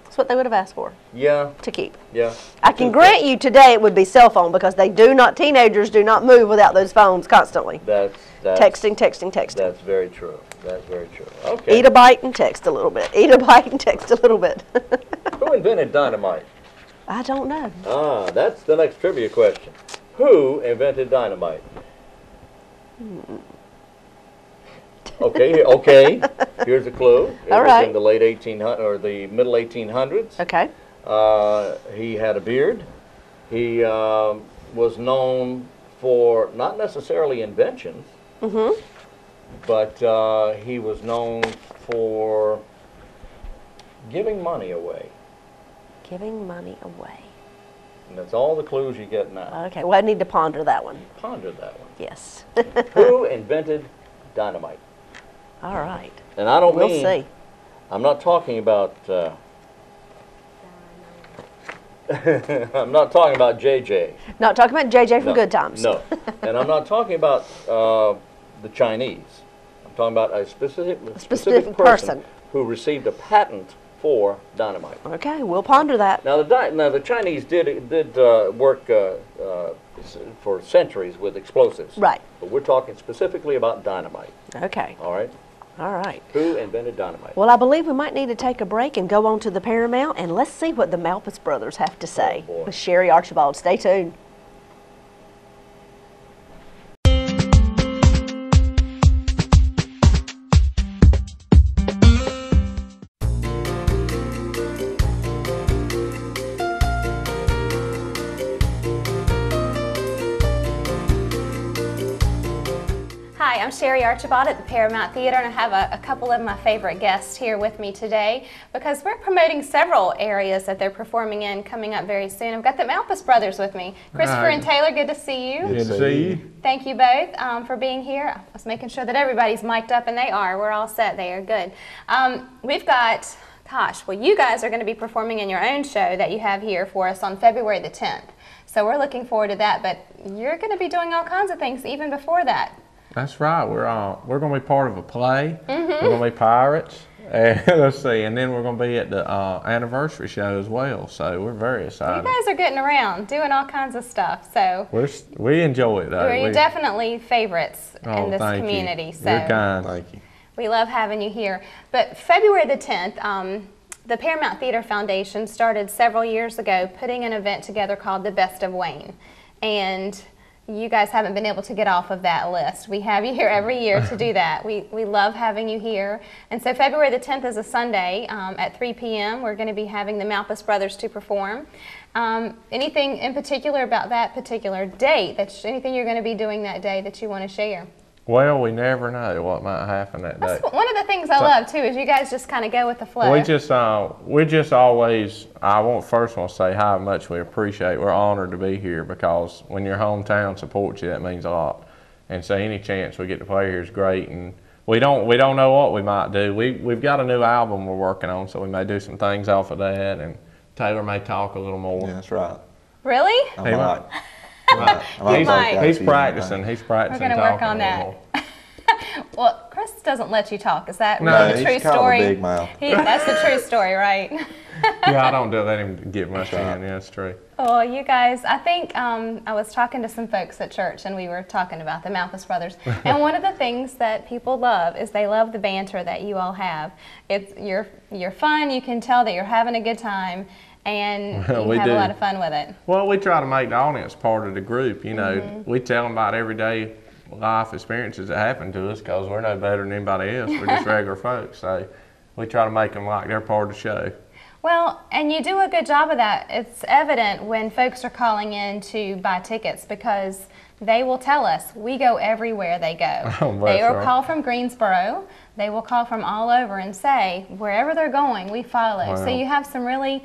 That's what they would have asked for. Yeah. To keep. Yeah. I can grant you today it would be cell phone because teenagers do not move without those phones constantly. That's texting. That's very true. That's very true. Okay. Eat a bite and text a little bit. Eat a bite and text a little bit. Who invented dynamite? I don't know. That's the next trivia question. Who invented dynamite? Okay. Here's a clue. It was in the late 1800s or the middle 1800s. Okay. He had a beard. He was known for not necessarily inventions, but he was known for giving money away. Giving money away. And that's all the clues you get now. Okay, well, I need to ponder that one. Ponder that one. Yes. Who invented dynamite? All right. And I don't we'll mean, see. I'm not talking about, I'm not talking about JJ. Not talking about JJ from Good Times. No. And I'm not talking about the Chinese. I'm talking about a specific person who received a patent for dynamite. Okay, we'll ponder that. Now the Chinese did work for centuries with explosives. Right. But we're talking specifically about dynamite. Okay. All right. All right. Who invented dynamite? Well, I believe we might need to take a break and go on to the Paramount, and let's see what the Malpass brothers have to say with Sherry Archibald. Stay tuned. Sherry Archibald at the Paramount Theater, and I have a couple of my favorite guests here with me today because we're promoting several areas that they're performing in coming up very soon. I've got the Malpass brothers with me. Christopher and Taylor, good to see you. Good to see you. Thank you both for being here. I was making sure that everybody's mic'd up, and they are. We're all set. They are good. We've got, gosh, well, you guys are going to be performing in your own show that you have here for us on February the 10th. So we're looking forward to that, but you're going to be doing all kinds of things even before that. That's right. We're going to be part of a play. We're going to be pirates. And let's see, and then we're going to be at the anniversary show as well. So we're very excited. You guys are getting around, doing all kinds of stuff. So we enjoy it, though. You're definitely favorites in this community. You. So you're kind. Thank you. We love having you here. But February the 10th, the Paramount Theater Foundation started several years ago putting an event together called The Best of Wayne. And you guys haven't been able to get off of that list. We have you here every year to do that. We love having you here. And so February the 10th is a Sunday at 3 p.m. We're going to be having the Malpass brothers to perform. Anything in particular about that particular date, anything you're going to be doing that day that you want to share? Well, we never know what might happen that day. That's one of the things I love too, is you guys just kind of go with the flow. We just always, first want to say how much we appreciate. We're honored to be here because when your hometown supports you, that means a lot. And so any chance we get to play here is great. And we don't know what we might do. We've got a new album we're working on, so we may do some things off of that. And Taylor may talk a little more. Yeah, that's right. Really? I might. He's practicing. He's practicing. We're going to work on that. Well, Chris doesn't let you talk. Is that no, really the true story? Kind of a big mouth. That's the true story, right? Yeah, I don't let him get much in. Yeah, that's true. Well, you guys, I think I was talking to some folks at church, and we were talking about the Malpass brothers. And one of the things that people love is they love the banter that you all have. You're fun. You can tell that you're having a good time. And you have a lot of fun with it. Well, we try to make the audience part of the group. You know, we tell them about everyday life experiences that happen to us because we're no better than anybody else. We're just regular folks. So we try to make them like they're part of the show. Well, and you do a good job of that. It's evident when folks are calling in to buy tickets because they will tell us, we go everywhere they go. They will call from Greensboro. They will call from all over and say, wherever they're going, we follow. Wow. So you have some really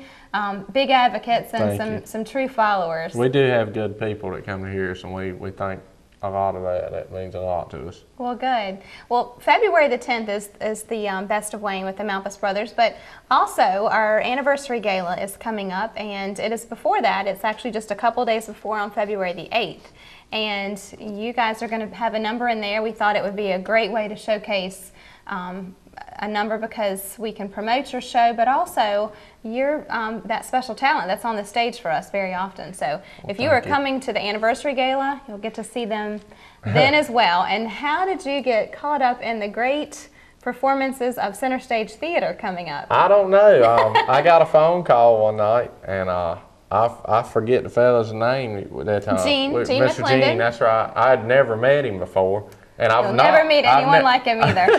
big advocates and some true followers. We do have good people that come to hear us, and we think a lot of that. That means a lot to us. Well, good. Well, February the 10th is the Best of Wayne with the Malpass brothers, but also our anniversary gala is coming up, and it is before that. It's actually just a couple days before on February the 8th. And you guys are going to have a number in there. We thought it would be a great way to showcase a number because we can promote your show, but also you're that special talent that's on the stage for us very often. So if you are coming to the anniversary gala, you'll get to see them then as well. And how did you get caught up in the great performances of Center Stage Theater coming up? I don't know. I got a phone call one night, and I forget the fella's name that time. Mr. Gene, that's right. I had never met him before. And You'll never meet anyone like him either.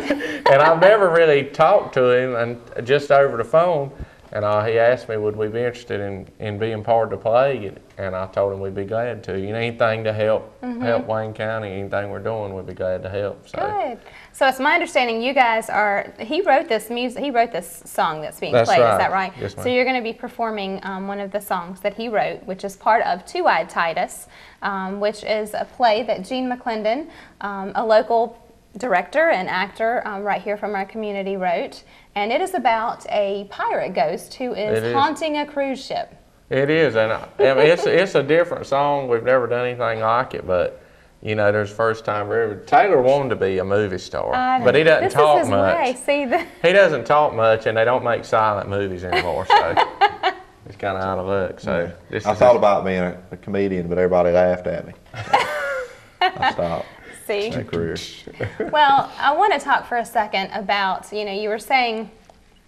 And I've never really talked to him, and just over the phone. And he asked me, would we be interested in being part of the play? And I told him we'd be glad to. You know, anything to help Wayne County, anything we're doing, we'd be glad to help. So. Good. So it's my understanding you guys he wrote this song that's being played, right. Is that right? Yes, ma'am. So you're going to be performing one of the songs that he wrote, which is part of Two-Eyed Titus, which is a play that Gene McClendon, a local director and actor right here from our community, wrote. And it is about a pirate ghost who is haunting a cruise ship. It is, and it's a different song. We've never done anything like it, but you know, there's first time ever. Taylor wanted to be a movie star, but he doesn't talk much. He doesn't talk much, and they don't make silent movies anymore, so it's kind of out of luck. So I thought about being a comedian, but everybody laughed at me. So I stopped. See? My career. Well, I want to talk for a second about, you were saying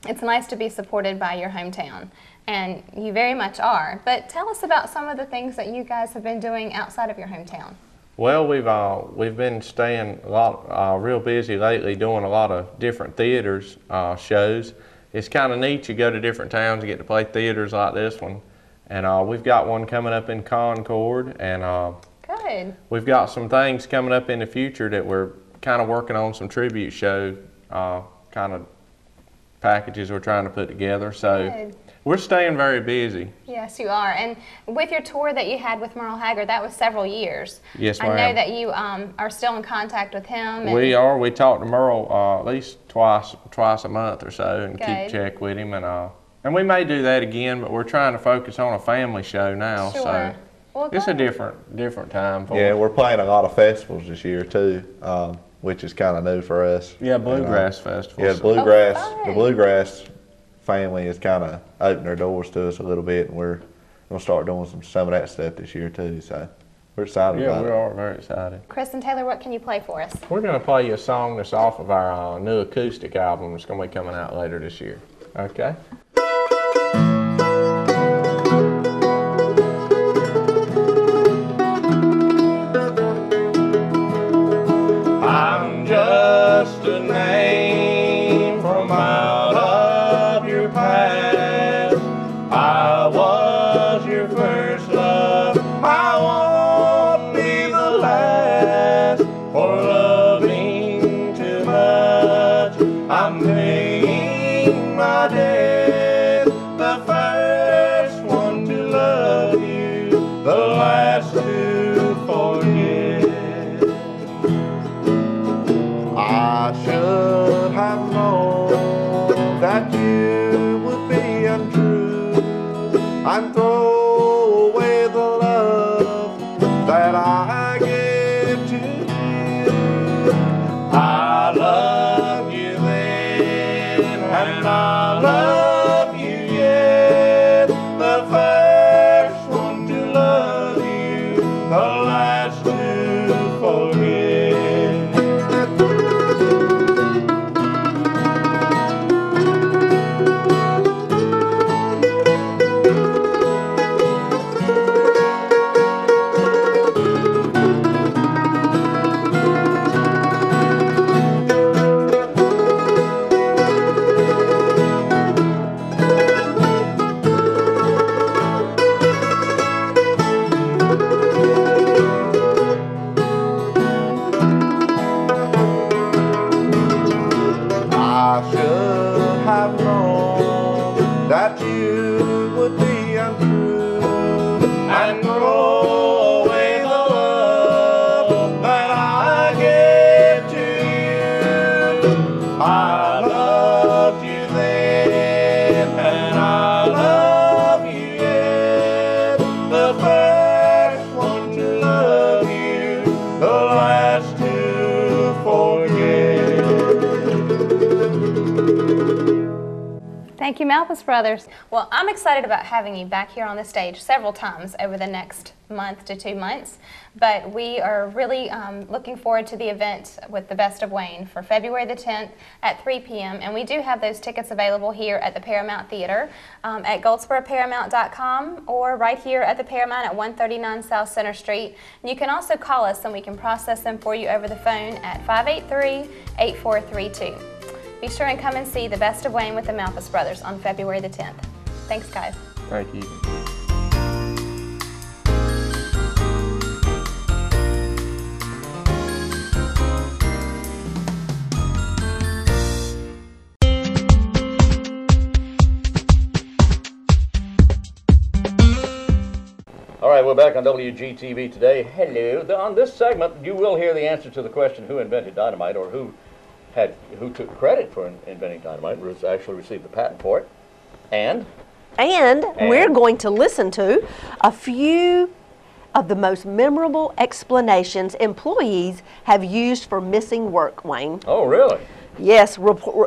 it's nice to be supported by your hometown, and you very much are. But tell us about some of the things that you guys have been doing outside of your hometown. Well, we've been staying real busy lately, doing a lot of different theaters shows. It's kind of neat. You go to different towns and get to play theaters like this one, and we've got one coming up in Concord, and Good. We've got some things coming up in the future that we're kind of working on some tribute show kind of packages we're trying to put together. So Good. We're staying very busy. Yes, you are. And with your tour that you had with Merle Haggard, that was several years. Yes, ma'am. I know that you are still in contact with him. We are. We talk to Merle at least twice a month or so, and Good. keep check with him. And we may do that again, but we're trying to focus on a family show now. Sure. So Well, it's a good. different time for Yeah, us. we're playing a lot of festivals this year too, which is kind of new for us. Yeah, Bluegrass Festival. Yeah, the fun. bluegrass family has kind of opened their doors to us a little bit, and we're gonna start doing some of that stuff this year too. So we're excited Yeah, about we it. are very excited. Chris and Taylor, what can you play for us? We're going to play you a song that's off of our new acoustic album that's going to be coming out later this year. Okay? I'm just a name from out of your past. I was your first love. I won't be the last for loving too much. I'm paying my debt. The first one to love you, the last to forget. I should have known that you would be untrue and throw away the love that I gave to you. I love you then, and I love you yet. The first one to love you, the last to forget. I should have known that you would be untrue and throw away the love that I gave to you. I loved you then, and I love you yet. The first one to love you, the last to forget. Thank you, Malpass Brothers. Well, I'm excited about having you back here on the stage several times over the next month to 2 months. But we are really looking forward to the event with the Best of Wayne for February the 10th at 3 p.m. And we do have those tickets available here at the Paramount Theater at goldsboroparamount.com or right here at the Paramount at 139 South Center Street. And you can also call us and we can process them for you over the phone at 583-8432. Be sure and come and see the Best of Wayne with the Malpass Brothers on February the 10th. Thanks, guys. Thank you. All right, we're back on WGTV today. Hello. On this segment, you will hear the answer to the question, who invented dynamite, or who took credit for inventing dynamite, actually received the patent for it. And we're going to listen to a few of the most memorable explanations employees have used for missing work, Wayne. Oh, really? Yes,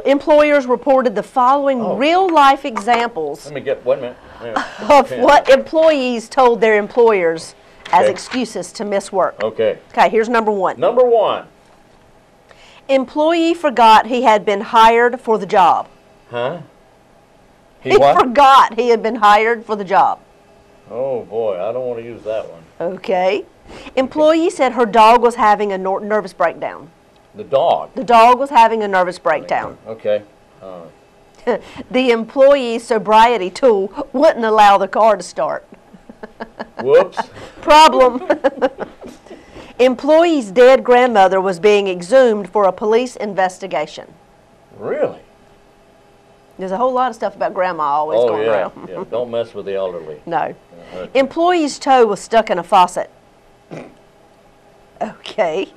employers reported the following real-life examples Let me get, wait a minute. of what employees told their employers as excuses to miss work. Okay. Okay, here's number one. Number one. Employee forgot he had been hired for the job. Huh? He forgot he had been hired for the job. Oh, boy, I don't want to use that one. Okay. Employee said her dog was having a nervous breakdown. The dog. The dog was having a nervous breakdown. Okay. The employee's sobriety tool wouldn't allow the car to start. Whoops. Problem. Employee's dead grandmother was being exhumed for a police investigation. Really? There's a whole lot of stuff about grandma always going around. Yeah, don't mess with the elderly. No. Employee's toe was stuck in a faucet. Okay.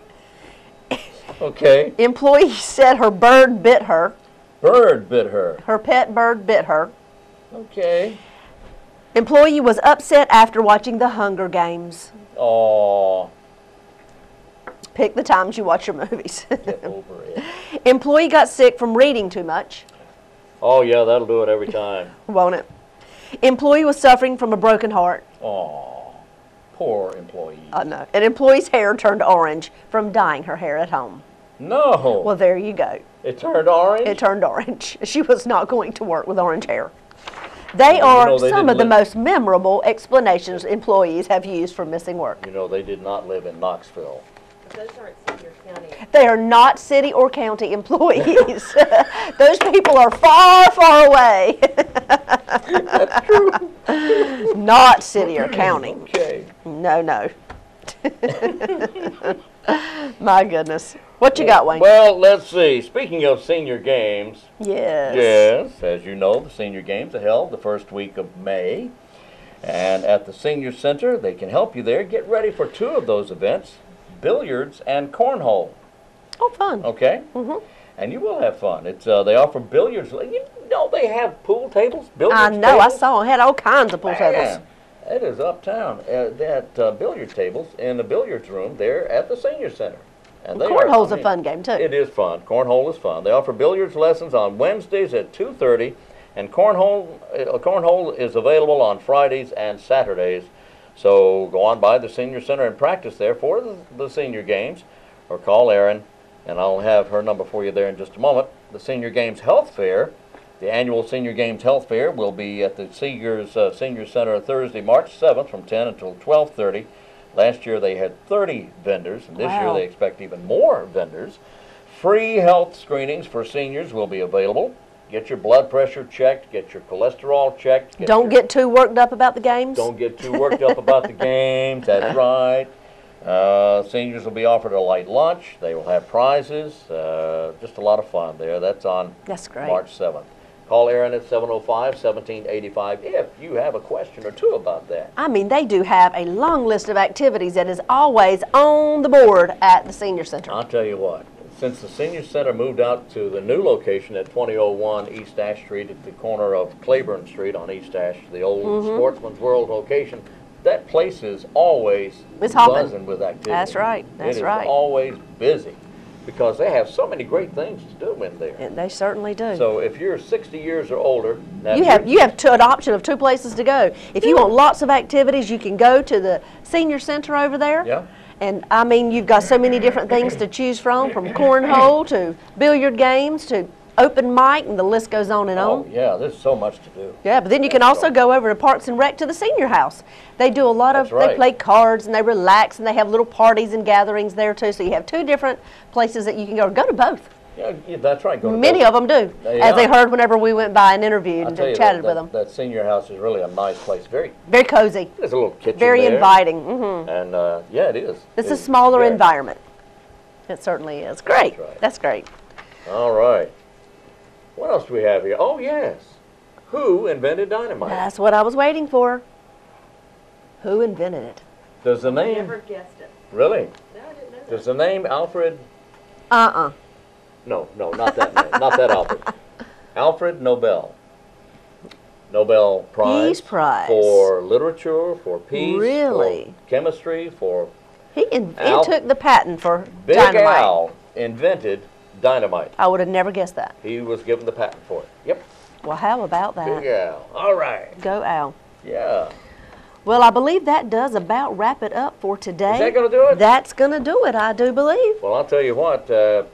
Okay. Employee said her bird bit her. Bird bit her. Her pet bird bit her. Okay. Employee was upset after watching the Hunger Games. Oh. Pick the times you watch your movies. Get over it. Employee got sick from reading too much. Oh, yeah, that'll do it every time. Won't it? Employee was suffering from a broken heart. Oh, poor employee. I know. An employee's hair turned orange from dyeing her hair at home. No. Well, there you go. It turned orange? It turned orange. She was not going to work with orange hair. They are some of the most memorable explanations employees have used for missing work. You know, they did not live in Knoxville. Those aren't city or county. They are not city or county employees. Those people are far, far away. That's true. Not city or county. Okay. No, no. My goodness. What you got, Wayne? Well, let's see. Speaking of senior games. Yes. Yes, as you know, the senior games are held the first week of May. And at the Senior Center, they can help you there. Get ready for 2 of those events, billiards and cornhole. Oh, fun. Okay? Mm-hmm. And you will have fun. It's they offer billiards. You know they have pool tables, billiards I know. tables. I saw them. Had all kinds of pool tables. It is uptown. That billiard tables in the billiards room there at the Senior Center. And Cornhole's a fun game, too. It is fun. Cornhole is fun. They offer billiards lessons on Wednesdays at 2:30, and cornhole is available on Fridays and Saturdays. So go on by the Senior Center and practice there for the senior games, or call Erin, and I'll have her number for you there in just a moment. The Senior Games Health Fair, the annual Senior Games Health Fair, will be at the Seegers Senior Center Thursday, March 7th from 10 until 12:30. Last year they had 30 vendors, and this year they expect even more vendors. Free health screenings for seniors will be available. Get your blood pressure checked, get your cholesterol checked. Don't get too worked up about the games. Don't get too worked up about the games, that's right. Seniors will be offered a light lunch. They will have prizes. Just a lot of fun there. That's on March 7th. Call Erin at 705-1785 if you have a question or two about that. I mean, they do have a long list of activities that is always on the board at the Senior Center. I'll tell you what, since the Senior Center moved out to the new location at 2001 East Ash Street at the corner of Claiborne Street on East Ash, the old Sportsman's World location, that place is always buzzing with activity. That's right. That's right. It is always busy because they have so many great things to do in there. And they certainly do. So if you're 60 years or older, you have an option of 2 places to go. If you want lots of activities, you can go to the Senior Center over there. Yeah. And I mean, you've got so many different things to choose from cornhole to billiard games to open mic, and the list goes on and on. Oh, yeah, there's so much to do. Yeah, but then you can also go over to Parks and Rec to the senior house. They do a lot of, they play cards and they relax and they have little parties and gatherings there too. So you have 2 different places that you can go. Go to both. Yeah, that's right. Go to Many both. of them do, as they heard whenever we went by and interviewed and chatted with them. That senior house is really a nice place. Very cozy. There's a little kitchen very there. Inviting. Mm-hmm. And yeah, it is. It's a smaller environment. It certainly is. Great. That's right. That's great. All right. What else do we have here? Oh, yes. Who invented dynamite? That's what I was waiting for. Who invented it? Does the name... I never guessed it. Really? No, I didn't know that. Does the name Alfred... Uh-uh. No, not that name. Not that Alfred. Alfred Nobel. Nobel Prize. Peace Prize. For literature, for peace, really? for chemistry, for... He took the patent for Big dynamite. Al invented dynamite. I would have never guessed that. He was given the patent for it. Yep. Well, how about that? Big Al. All right. Go Al. Yeah. Well, I believe that does about wrap it up for today. Is that going to do it? That's going to do it, I do believe. Well, I'll tell you what,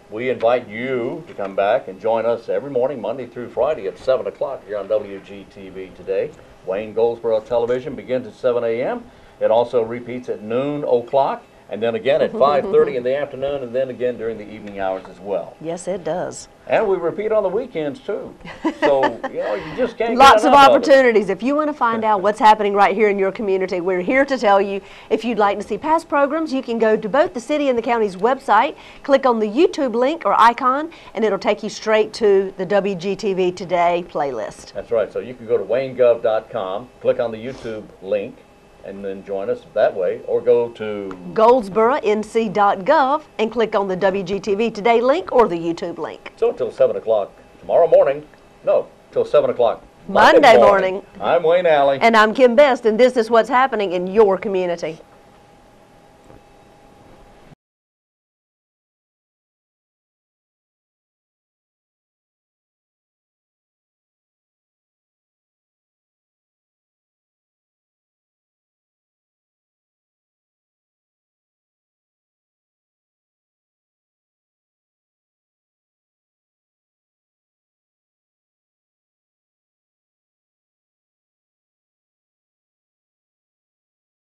we invite you to come back and join us every morning, Monday through Friday at 7 o'clock here on WGTV today. Wayne Goldsboro Television begins at 7 a.m. It also repeats at noon o'clock And then again at 5:30 in the afternoon, and then again during the evening hours as well. Yes, it does. And we repeat on the weekends too. So, you just can't Lots get of enough opportunities. If you want to find out what's happening right here in your community, we're here to tell you. If you'd like to see past programs, you can go to both the city and the county's website, click on the YouTube link or icon, and it'll take you straight to the WGTV Today playlist. That's right. So you can go to waynegov.com, click on the YouTube link, and then join us that way, or go to goldsboronc.gov and click on the WGTV Today link or the YouTube link. So until 7 o'clock tomorrow morning, no, till 7 o'clock Monday morning. I'm Wayne Alley. And I'm Kim Best, and this is what's happening in your community.